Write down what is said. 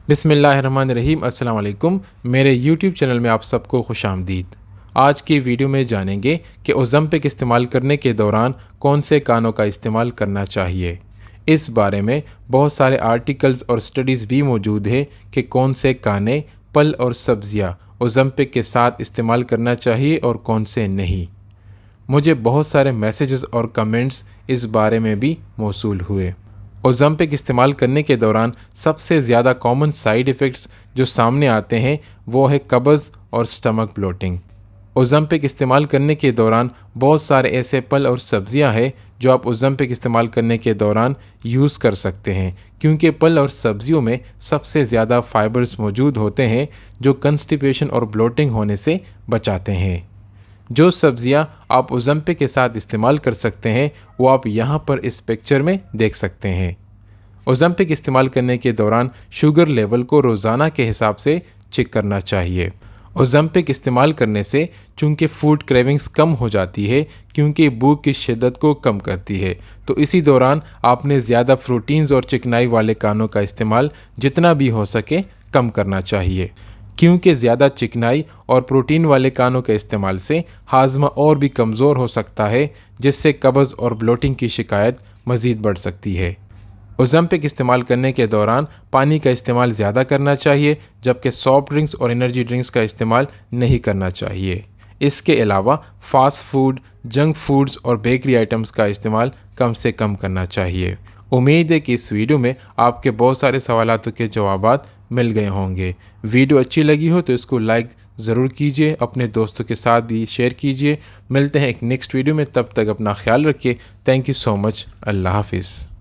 बिस्मिल्लाहिर्रहमानिर्रहीम। अस्सलाम वालेकुम। मेरे यूट्यूब चैनल में आप सबको खुशामदीद। आज की वीडियो में जानेंगे कि ओज़ेम्पिक इस्तेमाल करने के दौरान कौन से कानों का इस्तेमाल करना चाहिए। इस बारे में बहुत सारे आर्टिकल्स और स्टडीज़ भी मौजूद है कि कौन से खाने, फल और सब्ज़ियाँ ओज़ेम्पिक के साथ इस्तेमाल करना चाहिए और कौन से नहीं। मुझे बहुत सारे मैसेजेस और कमेंट्स इस बारे में भी मौसूल हुए। ओज़ेम्पिक इस्तेमाल करने के दौरान सबसे ज़्यादा कॉमन साइड इफ़ेक्ट्स जो सामने आते हैं वो है कब्ज़ और स्टमक ब्लोटिंग। ओज़ेम्पिक इस्तेमाल करने के दौरान बहुत सारे ऐसे फल और सब्ज़ियां हैं जो आप ओज़ेम्पिक इस्तेमाल करने के दौरान यूज़ कर सकते हैं, क्योंकि फल और सब्ज़ियों में सबसे ज़्यादा फाइबर्स मौजूद होते हैं जो कंस्टिपेशन और ब्लोटिंग होने से बचाते हैं। जो सब्ज़ियां आप ओज़ेम्पिक के साथ इस्तेमाल कर सकते हैं वो आप यहाँ पर इस पिक्चर में देख सकते हैं। ओज़ेम्पिक इस्तेमाल करने के दौरान शुगर लेवल को रोज़ाना के हिसाब से चेक करना चाहिए। ओज़ेम्पिक इस्तेमाल करने से चूँकि फूड क्रेविंग्स कम हो जाती है, क्योंकि भूख की शिद्दत को कम करती है, तो इसी दौरान आपने ज़्यादा प्रोटीन्स और चिकनाई वाले खानों का इस्तेमाल जितना भी हो सके कम करना चाहिए, क्योंकि ज़्यादा चिकनाई और प्रोटीन वाले खानों के इस्तेमाल से हाजमा और भी कमज़ोर हो सकता है, जिससे कब्ज़ और ब्लोटिंग की शिकायत मज़ीद बढ़ सकती है। ओज़ेम्पिक इस्तेमाल करने के दौरान पानी का इस्तेमाल ज़्यादा करना चाहिए, जबकि सॉफ्ट ड्रिंक्स और एनर्जी ड्रिंक्स का इस्तेमाल नहीं करना चाहिए। इसके अलावा फ़ास्ट फूड, जंक फूड्स और बेकरी आइटम्स का इस्तेमाल कम से कम करना चाहिए। उम्मीद है कि इस वीडियो में आपके बहुत सारे सवालातों के जवाबात मिल गए होंगे। वीडियो अच्छी लगी हो तो इसको लाइक ज़रूर कीजिए, अपने दोस्तों के साथ भी शेयर कीजिए। मिलते हैं एक नेक्स्ट वीडियो में, तब तक अपना ख्याल रखिए। Thank you so much. अल्लाह हाफिज़।